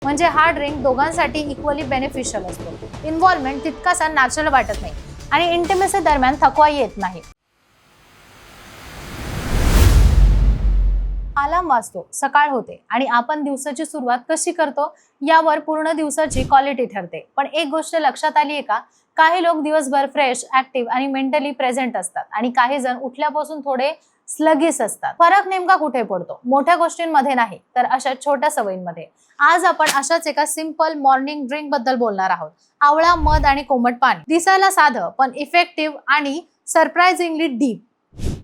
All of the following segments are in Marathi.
म्हणजे हा ड्रिंक दोघांसाठी इक्वली बेनिफिशियल असतो. इन्व्हॉल्वमेंट तितकासा नॅचरल वाटत नाही आणि इंटिमेसी दरम्यान थकवा येत नाही. अलार्म वाजतो, सकाळ होते आणि आपण दिवसाची सुरुवात कशी करतो यावर पूर्ण दिवसाची क्वालिटी ठरते. पण एक गोष्ट लक्षात आली आहे का? काही लोक दिवसभर फ्रेश, ऍक्टिव्ह आणि मेंटली प्रेझेंट असतात आणि काही जण उठल्यापासून थोडे स्लगिस असतात. फरक नेमका कुठे पडतो? मोठ्या गोष्टींमध्ये नाही, तर अशा छोट्या सवयींमध्ये. आज आपण अशाच एका सिंपल मॉर्निंग ड्रिंक बद्दल बोलणार आहोत. आवळा, मध आणि कोमट पाणी. दिसायला साधं पण इफेक्टिव्ह आणि सरप्राइझिंगली डीप.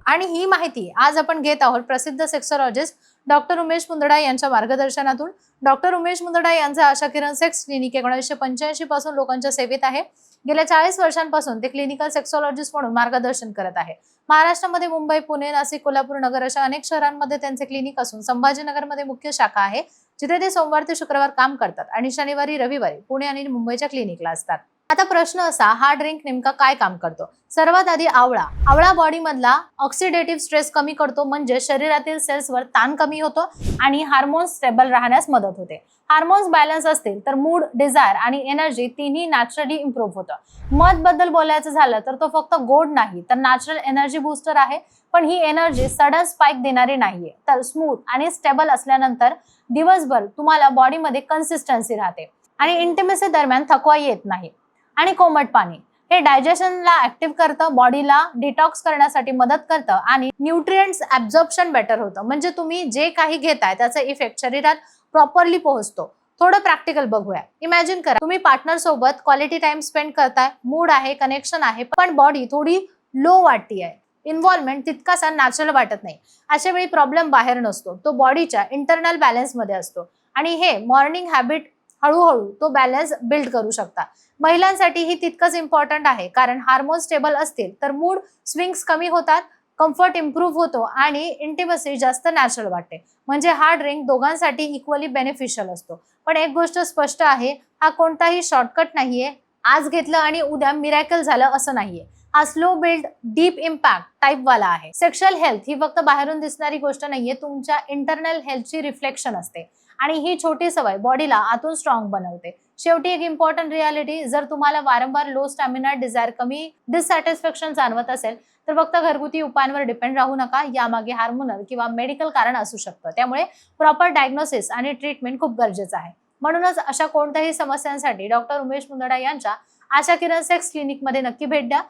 आणि ही माहिती आज आपण घेत आहोत प्रसिद्ध सेक्सॉलॉजिस्ट डॉक्टर उमेश मुंदडा यांच्या मार्गदर्शनातून. डॉक्टर उमेश मुंदडा यांचं आशा किरण सेक्स क्लिनिक 1985 पासून लोकांच्या सेवेत आहे. गेल्या 40 वर्षांपासून ते क्लिनिकल सेक्सॉलॉजिस्ट म्हणून मार्गदर्शन करत आहे. महाराष्ट्रामध्ये मुंबई, पुणे, नाशिक, कोल्हापूर, नगर अशा अनेक शहरांमध्ये त्यांचे क्लिनिक असून संभाजीनगरमध्ये मुख्य शाखा आहे, जिथे ते सोमवार ते शुक्रवार काम करतात आणि शनिवारी रविवारी पुणे आणि मुंबईच्या क्लिनिकला असतात. आता प्रश्न असा, हा ड्रिंक नेमका काय काम करतो? सर्वात आधी आवळा बॉडी मधला ऑक्सिडेटिव्ह स्ट्रेस कमी करतो, म्हणजे शरीरातील सेल्सवर ताण कमी होतो आणि हार्मोन्स स्टेबल राहण्यास मदत होते. हार्मोन्स बॅलन्स असतील तर मूड, डिझायर आणि एनर्जी तिन्ही नॅचरली इम्प्रूव्ह होतं. मध बद्दल बोलायचं झालं तर तो फक्त गोड नाही तर नॅचरल एनर्जी बूस्टर आहे. पण ही एनर्जी सडन स्पाइक देणारी नाहीये, तर स्मूथ आणि स्टेबल असल्यानंतर दिवसभर तुम्हाला बॉडीमध्ये कन्सिस्टन्सी राहते आणि इंटिमेसी दरम्यान थकवा येत नाही. आणि कोमट पाणी हे डायजेशनला ऍक्टिव्ह करतं, बॉडीला डिटॉक्स करण्यासाठी मदत करतं आणि न्यूट्रिएंट्स ऍब्झॉर्प्शन बेटर होतं. म्हणजे तुम्ही जे काही घेताय त्याचा इफेक्ट शरीरात प्रॉपरली पोहोचतो. थोडं प्रॅक्टिकल बघूया. इमॅजिन करा, तुम्ही पार्टनर सोबत क्वालिटी टाइम स्पेंड करताय, मूड आहे, कनेक्शन आहे, पण बॉडी थोडी लो वाटतीये. इन्व्हॉल्वमेंट तितकासा नॅचरल वाटत नाही. अशा वेळी प्रॉब्लेम बाहेर नसतो, तो बॉडीच्या इंटरनल बॅलन्स मध्ये असतो आणि हे मॉर्निंग हॅबिट हळूहळू तो बॅलन्स बिल्ड करू शकता. महिलांसाठी ही तितकंच इम्पॉर्टंट आहे, कारण हार्मोन स्टेबल असतील तर मूड स्विंग्स कमी होतात, कम्फर्ट इम्प्रूव्ह होतो आणि इंटिमसी जास्त नॅचरल वाटते. म्हणजे हा ड्रिंक दोघांसाठी इक्वली बेनिफिशियल असतो. पण एक गोष्ट स्पष्ट आहे, हा कोणताही शॉर्टकट नाहीये. आज घेतलं आणि उद्या मिरॅकल झालं असं नाहीये. हा slow build deep impact type वाला आहे. सेक्शुअल हेल्थ ही फक्त बाहेरून दिसणारी गोष्ट नाहीये, तुमच्या इंटरनल हेल्थची रिफ्लेक्शन असते आणि ही छोटी सवय बॉडीला आतून स्ट्रॉंग बनवते. शेवटी एक इम्पॉर्टंट रियालिटी, जर तुम्हाला वारंवार लो स्टॅमिना, डिझायर कमी, डिससॅटिस्फॅक्शन जाणवत असेल तर फक्त घरगुती उपायांवर डिपेंड राहू नका. यामागे हार्मोनल किंवा मेडिकल कारण असू शकतं. त्यामुळे प्रॉपर डायग्नोसिस आणि ट्रीटमेंट खूप गरजेचं आहे. म्हणूनच अशा कोणत्याही समस्यांसाठी डॉक्टर उमेश मुंदडा यांच्या आशा किरण सेक्स क्लिनिकमध्ये नक्की भेट द्या,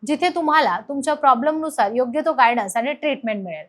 जिथे तुम्हाला तुमच्या प्रॉब्लेमनुसार योग्य तो गायडन्स आणि ट्रीटमेंट मिळेल.